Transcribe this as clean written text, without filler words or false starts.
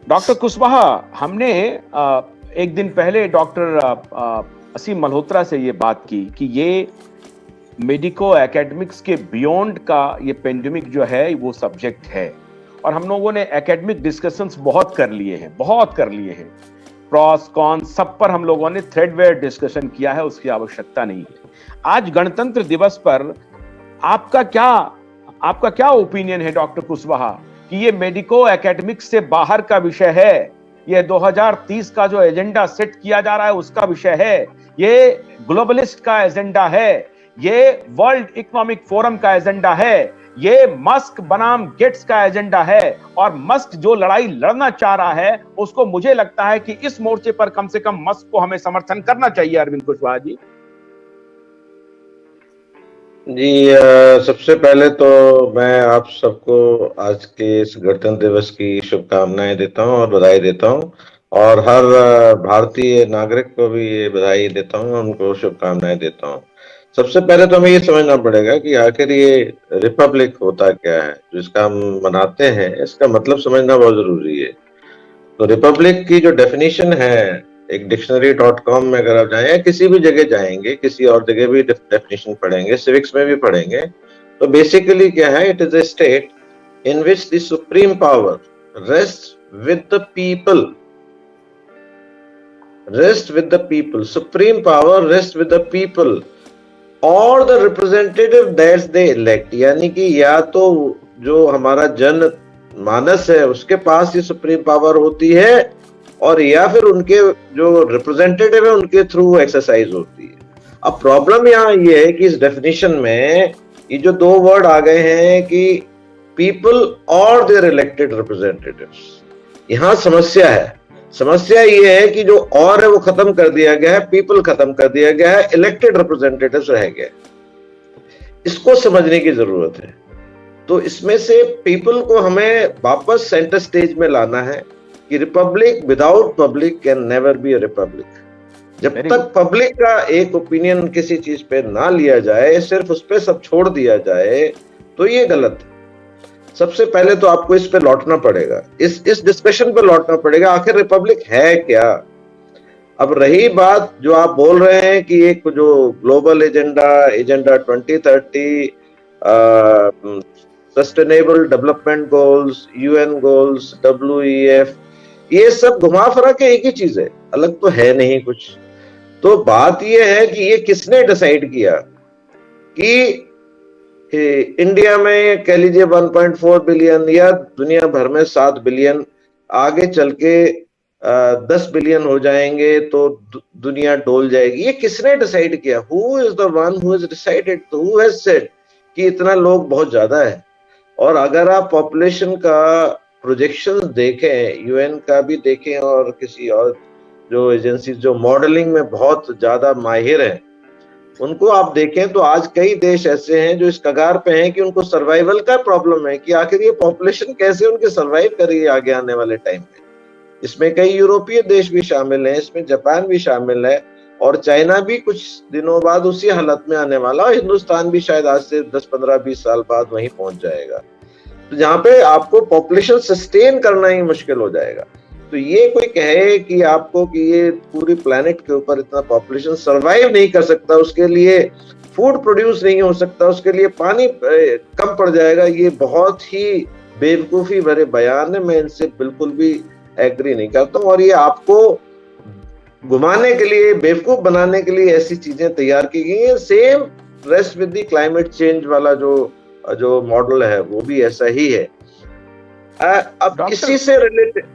Doctor Kushwaha, हमने एक दिन पहले डॉक्टर असीम मल्होत्रा से ये बात की कि ये मेडिको एकेडमिक्स के बियॉन्ड का ये पेंडेमिक जो है वो सब्जेक्ट है, और हम लोगों ने एकेडमिक डिस्कशंस बहुत कर लिए हैं, प्रॉस कॉन सब पर हम लोगों ने थ्रेडवेयर डिस्कशन किया है, उसकी आवश्यकता नहीं है। आज गणतंत्र दिवस पर आपका क्या ओपिनियन है डॉक्टर कुशवाहा कि ये मेडिको एकेडमिक्स से बाहर का विषय है, ये 2030 का जो एजेंडा सेट किया जा रहा है उसका विषय है, ये ग्लोबलिस्ट का एजेंडा है, ये वर्ल्ड इकोनॉमिक फोरम का एजेंडा है, ये मस्क बनाम गेट्स का एजेंडा है, और मस्क जो लड़ाई लड़ना चाह रहा है उसको मुझे लगता है कि इस मोर्चे पर कम से कम मस्क को हमें समर्थन करना चाहिए। अरविंद कुशवाहा जी। सबसे पहले तो मैं आप सबको आज के इस गणतंत्र दिवस की शुभकामनाएं देता हूं और बधाई देता हूं, और हर भारतीय नागरिक को भी ये बधाई देता हूं, उनको शुभकामनाएं देता हूं। सबसे पहले तो हमें ये समझना पड़ेगा कि आखिर ये रिपब्लिक होता क्या है, जिसका हम मनाते हैं, इसका मतलब समझना बहुत जरूरी है। तो रिपब्लिक की जो डेफिनेशन है, एक dictionary.com में अगर आप जाएं या किसी भी जगह जाएंगे, किसी और जगह भी डेफिनेशन पढ़ेंगे, सिविक्स में भी पढ़ेंगे, तो बेसिकली क्या है, it is a state in which the supreme power rest with the people, supreme power rest with the people और the representative that's they elect. यानी कि या तो जो हमारा जन मानस है उसके पास ये सुप्रीम पावर होती है, और या फिर उनके जो रिप्रेजेंटेटिव है उनके थ्रू एक्सरसाइज होती है। अब प्रॉब्लम यहाँ ये है कि इस डेफिनेशन में ये जो दो वर्ड आ गए हैं कि पीपल और देयर इलेक्टेड रिप्रेजेंटेटिव्स, यहाँ समस्या ये है कि जो और है वो खत्म कर दिया गया है, पीपल खत्म कर दिया गया है, इलेक्टेड रिप्रेजेंटेटिव्स रह गए। इसको समझने की जरूरत है। तो इसमें से पीपल को हमें वापस सेंटर स्टेज में लाना है कि Republic without public can never be a republic. जब तक पब्लिक का एक ओपिनियन किसी चीज पे ना लिया जाए, सिर्फ उस पे सब छोड़ दिया जाए, तो ये गलत है। सबसे पहले तो आपको इस पे लौटना पड़ेगा, इस डिस्कशन पे लौटना पड़ेगा, आखिर रिपब्लिक है क्या। अब रही बात जो आप बोल रहे हैं कि एक जो global agenda 2030, sustainable development goals, UN goals, WEF, ये सब घुमा फिरा के एक ही चीज है, अलग तो है नहीं कुछ। तो बात ये है कि ये किसने डिसाइड किया कि इंडिया में कह लीजिए 1.4 बिलियन या दुनिया भर में 7 बिलियन, आगे चल के 10 बिलियन हो जाएंगे तो दुनिया डोल जाएगी। ये किसने डिसाइड किया? Who is the one who has decided, who has said कि इतना लोग बहुत ज्यादा है। और अगर आप पॉपुलेशन का प्रोजेक्शन देखें, यूएन का भी देखें और किसी और जो एजेंसी जो मॉडलिंग में बहुत ज्यादा माहिर हैं, उनको आप देखें तो आज कई देश ऐसे हैं जो इस कगार पे हैं कि उनको सर्वाइवल का प्रॉब्लम है कि आखिर ये पॉपुलेशन कैसे उनके सर्वाइव करेगी आगे आने वाले टाइम में। इसमें कई यूरोपीय देश भी शामिल हैं, इसमें जापान भी शामिल है, और चाइना भी कुछ दिनों बाद उसी हालत में आने वाला, और हिंदुस्तान भी शायद आज से 10, 15, 20 साल बाद वहीं पहुंच जाएगा। तो जहां पे आपको पॉपुलेशन सस्टेन करना ही मुश्किल हो जाएगा। तो ये कोई कहे कि आपको कि ये पूरी प्लेनेट के ऊपर इतना पॉपुलेशन सरवाइव नहीं कर सकता, उसके लिए फूड प्रोड्यूस नहीं हो सकता, उसके लिए पानी कम पड़ जाएगा, ये बहुत ही बेवकूफी भरे बयान है। मैं इनसे बिल्कुल भी एग्री नहीं करता हूँ, और ये आपको घुमाने के लिए, बेवकूफ बनाने के लिए ऐसी चीजें तैयार की गई हैं। Same rest with the climate change वाला जो मॉडल है वो भी ऐसा ही है। अब इसी से रिलेटेड